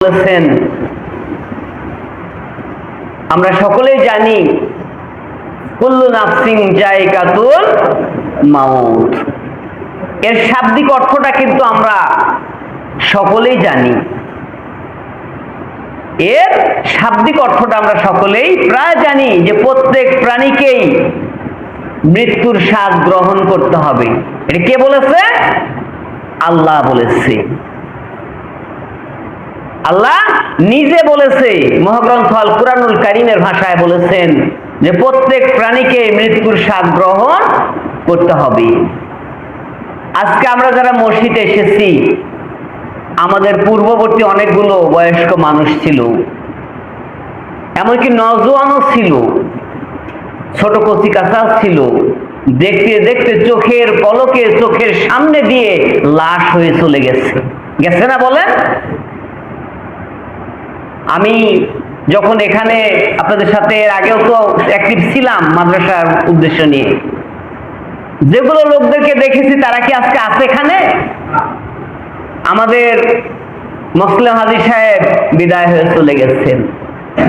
বলেছেন আমরা সকলেই জানি কুল্লু নাফসিন যায়কাতুল মাউত। এর শাব্দিক অর্থটা কিন্তু আমরা সকলেই জানি। এর শাব্দিক অর্থটা আমরা সকলেই প্রায় জানি যে প্রত্যেক প্রাণীকেই মৃত্যুর স্বাদ গ্রহণ করতে হবে। এটা কে বলেছে? আল্লাহ বলেছে। আল্লাহ নিজে বলেছে, মহাগ্রন্থ আল কুরআনুল কারীমের ভাষায় বলেছেন যে প্রত্যেক প্রাণীকে মৃত্যুর স্বাদ গ্রহণ করতে হবে। আজকে আমরা যারা মসজিদে এসেছি, আমাদের পূর্ববর্তী অনেকগুলো বয়স্ক মানুষ ছিল, এমনকি নওজোয়ানও ছিল, ছোট কচি কাঁচাও ছিল। দেখতে দেখতে চোখের পলকে চোখের সামনে দিয়ে লাশ হয়ে চলে গেছে। গেছে না বলেন? আমি যখন এখানে আপনাদের সাথে এর আগেও তো অ্যাক্টিভ ছিলাম মাদ্রাসার উদ্দেশ্য নিয়ে, যেগুলো লোকদেরকে দেখেছি তারা কি আজকে আছে এখানে? আমাদের মোসলেম হাজী সাহেব বিদায় হয়ে চলে গেছেন,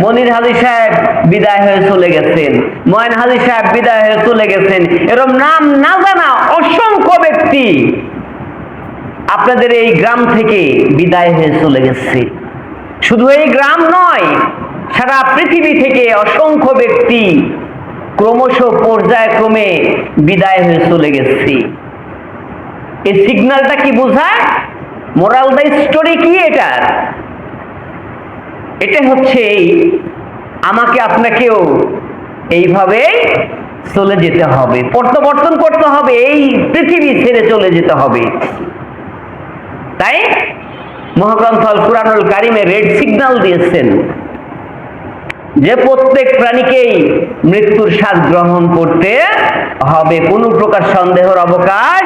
মনির হাজী সাহেব বিদায় হয়ে চলে গেছেন, ময়ন হাজী সাহেব বিদায় হয়ে চলে গেছেন। এরকম নাম না জানা অসংখ্য ব্যক্তি আপনাদের এই গ্রাম থেকে বিদায় হয়ে চলে গেছে। শুধু এই গ্রাম নয়, সারা পৃথিবী থেকে অসংখ্য ব্যক্তি ক্রমশ পর্যায়ক্রমে বিদায় হয়ে চলে গেছে। এই সিগন্যালটা কি বোঝায়? মোরাল দ্য স্টোরি কি এটার? এটা হচ্ছে আমাকে আপনাকেও এইভাবে চলে যেতে হবে, প্রত্যাবর্তন করতে হবে, এই পৃথিবী ছেড়ে চলে যেতে হবে। তাই মহাগ্রন্থ আল কুরআনুল কারীমে রেড সিগন্যাল দিয়েছেন যে প্রত্যেক প্রাণীকেই মৃত্যুর স্বাদ গ্রহণ করতে হবে, কোনো প্রকার সন্দেহের অবকাশ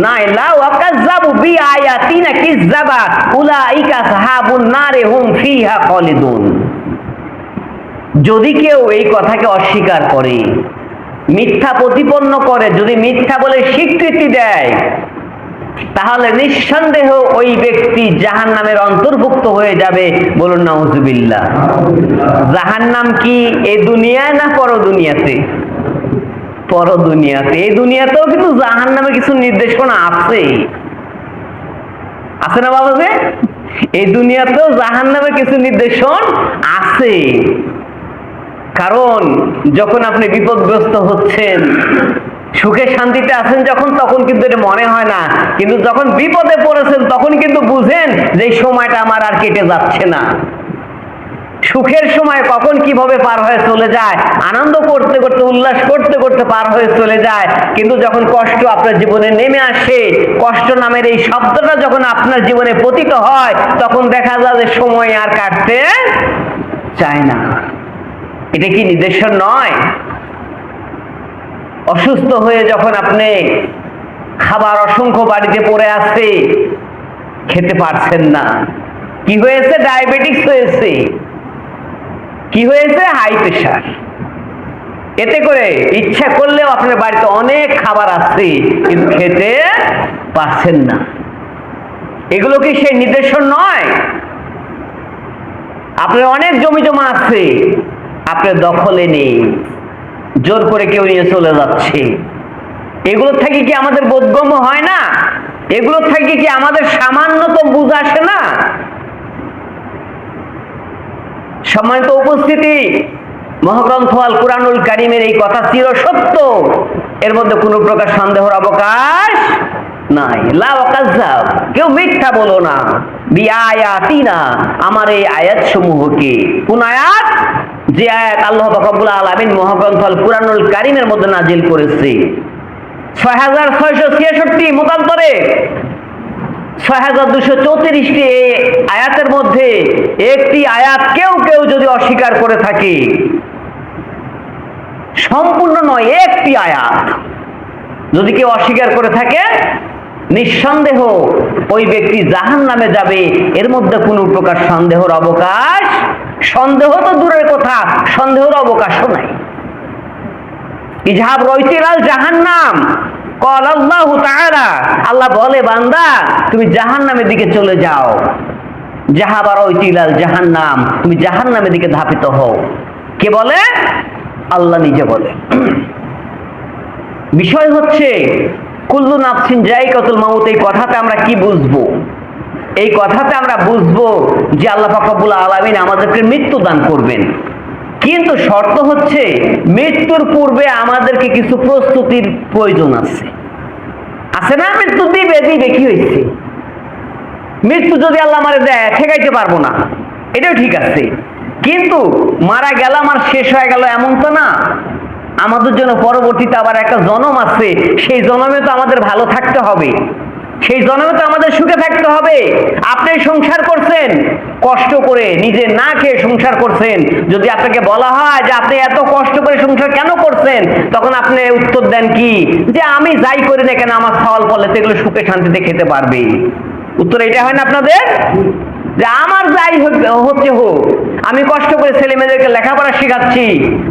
নাই। লা ওয়াকাযাবু বিআয়াতিনা কিযাবা উলাইকা আসহাবুন নারে হুম ফিহা খালিদুন। যদি কেউ এই কথাকে অস্বীকার করে, মিথ্যা প্রতিপন্ন করে, যদি মিথ্যা বলে স্বীকৃতি দেয়, তাহলে নিঃসন্দেহ ওই ব্যক্তি জাহান্নামের অন্তর্ভুক্ত হয়ে যাবে। বলুন নাউজুবিল্লাহ। জাহান্নাম কি এই দুনিয়ায় না পর দুনিয়াতে? পর দুনিয়াতে। এই দুনিয়াতেও কিন্তু জাহান্নামের কিছু নির্দেশনা আছে, আছে না বাবা? যে এই দুনিয়াতেও জাহান্নামের কিছু নির্দেশন আছে। কারণ যখন আপনি বিপদগ্রস্ত হচ্ছেন, সুখে শান্তিতে আছেন যখন, তখন কিন্তু এটা মনে হয় না, কিন্তু যখন বিপদে পড়েছেন তখন কিন্তু বুঝেন যে এই সময়টা আমার আর কেটে যাচ্ছে না। সুখের সময় কখন কিভাবে পার হয়ে চলে যায়, আনন্দ করতে করতে, উল্লাস করতে করতে পার হয়ে চলে যায়। কিন্তু যখন কষ্ট আপনার জীবনে নেমে আসে, কষ্ট নামের এই শব্দটা যখন আপনার জীবনে পতিত হয়, তখন দেখা যায় যে সময় আর কাটতে চায় না। এটা কি নির্দেশন নয়? অসুস্থ হয়ে যখন আপনি খাবার অসংখ্য বাড়িতে পড়ে আছে, খেতে পারছেন না, কি হয়েছে? ডায়াবেটিস হয়েছে। কি হয়েছে? High pressure. এতে করে ইচ্ছা করলেও আপনার বাড়িতে অনেক খাবার আছে, কিন্তু খেতে পারছেন না। এগুলো কি সেই নির্দেশন নয়? আপনার অনেক জমি জমা আছে, আপনার দখলে নেই, জোর করে কেউ নিয়ে চলে যাচ্ছে। এগুলো থেকে কি আমাদের বোধগম্য হয় না? এগুলো থেকে কি আমাদের সামান্যতম বুঝ আসে না? সম্মানিত উপস্থিতি, মহাগ্রন্থ আল কুরআনুল কারীমের এই কথা চিরসত্য, এর মধ্যে কোনো প্রকার সন্দেহের অবকাশ নাই। লা ওয়াকাযাব, কেউ মিথ্যা বলো না, বিআয়াতিনা, আমার এই আয়াত সমূহকে। কোন আয়াত? যে আয়াত আল্লাহ পাক রব্বুল আলামিন মহাগ্রন্থ আল কুরআনুল কারীমের মধ্যে নাজিল করেছে। 6666 মতান্তরে 6234টি আয়াতের মধ্যে একটি আয়াত কেউ কেউ যদি অস্বীকার করে থাকে, সম্পূর্ণ নয়, একটি আয়াত যদি কেউ অস্বীকার করে থাকে, নিঃসন্দেহ ওই ব্যক্তি জাহান্নামে যাবে। এর মধ্যে কোনো প্রকার সন্দেহের অবকাশ, সন্দেহ তো দূরের কথা, সন্দেহের অবকাশও নাই। ইজহাব রাইতিলাল জাহান্নাম, قال الله تعالى, আল্লাহ বলে, বান্দা তুমি জাহান্নামের দিকে চলে যাও। যাহাবার ইলাল জাহান্নাম, তুমি জাহান্নামের দিকে ধাবিত হও। কে বলে? আল্লাহ নিজে বলে। বিষয় হচ্ছে কুল্লু নাফসিন যায়িকাতুল মাউত, এই কথাতে আমরা কি বুঝবো? এই কথাতে আমরা বুঝবো যে আল্লাহ পাক রব্বুল আলামিন আমাদেরকে মৃত্যু দান করবেন, কিন্তু শর্ত হচ্ছে মৃত্যুর পূর্বে আমাদেরকে কিছু প্রস্তুতির প্রয়োজন আছে। আছে না? মৃত্যু দিবে কি হয়েছে? মৃত্যু যদি আল্লাহ আমারে দেয় ঠেকাইতে পারবো না, এটাও ঠিক আছে, কিন্তু মারা গেলাম আর শেষ হয়ে গেল এমন তো না। আমাদের জন্য পরবর্তীতে আবার একটা জন্ম আছে, সেই জন্মে তো আমাদের ভালো থাকতে হবে, সেই জন্মে তো আমাদের সুখে থাকতে হবে। আপনি সংসার করছেন কষ্ট করে, নিজে না খেয়ে সংসার করছেন, যদি আপনাকে বলা হয় যে আপনি এত কষ্ট করে সংসার কেন করছেন, তখন আপনি উত্তর দেন কি? যে আমি যাই করি না কেন আমার খাওয়াল পড়লে তো এগুলো সুখে শান্তিতে খেতে পারবে। উত্তর এটা হয় না আপনাদের? যে আমার যাই হচ্ছে হোক, আমি কষ্ট করে ছেলে মেয়েদেরকে লেখাপড়া শেখাচ্ছি,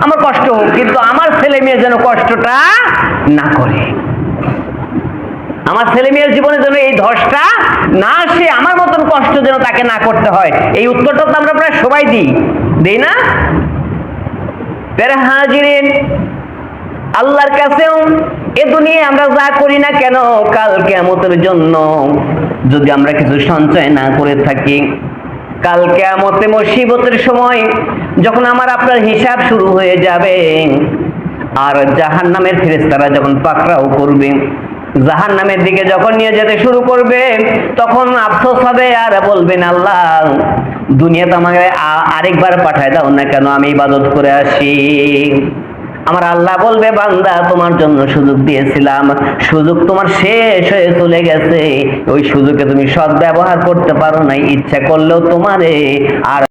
আমার কষ্ট হোক, কিন্তু আমার ছেলে মেয়ে যেন কষ্টটা না করে, আমার ছেলে মেয়ের জীবনে যেন এই ধসটা না আসে, আমার মতন কষ্ট যেন তাকে না করতে হয়। এই উত্তরটা তো আমরা প্রায় সবাই দিই না? হাজিরিন, আল্লাহর কাছেও এ দুনিয়ায় আমরা যা করি না কেন, কাল কিয়ামতের জন্য যদি আমরা কিছু সঞ্চয় না করে থাকি, কাল কিয়ামতে মুসিবতের সময় যখন আমার আপনার হিসাব শুরু হয়ে যাবে, আর জাহান্নামের ফেরেশতারা যখন পাকড়াও করবে, জাহান্নামের দিকে যখন নিয়ে যেতে শুরু করবে, তখন আফসোস হবে আর বলবেন, আল্লাহ দুনিয়াতে আমাকে আরেকবার পাঠায় দাও না কেন, আমি ইবাদত করে আসি। আমার আল্লাহ বলবে, বান্দা তোমার জন্য সুযোগ দিয়েছিলাম, সুযোগ তোমার শেষ হয়ে চলে গেছে, ওই সুযোগে তুমি সদ্ব্যবহার করতে পারো নাই, ইচ্ছা করলেও তোমারে আর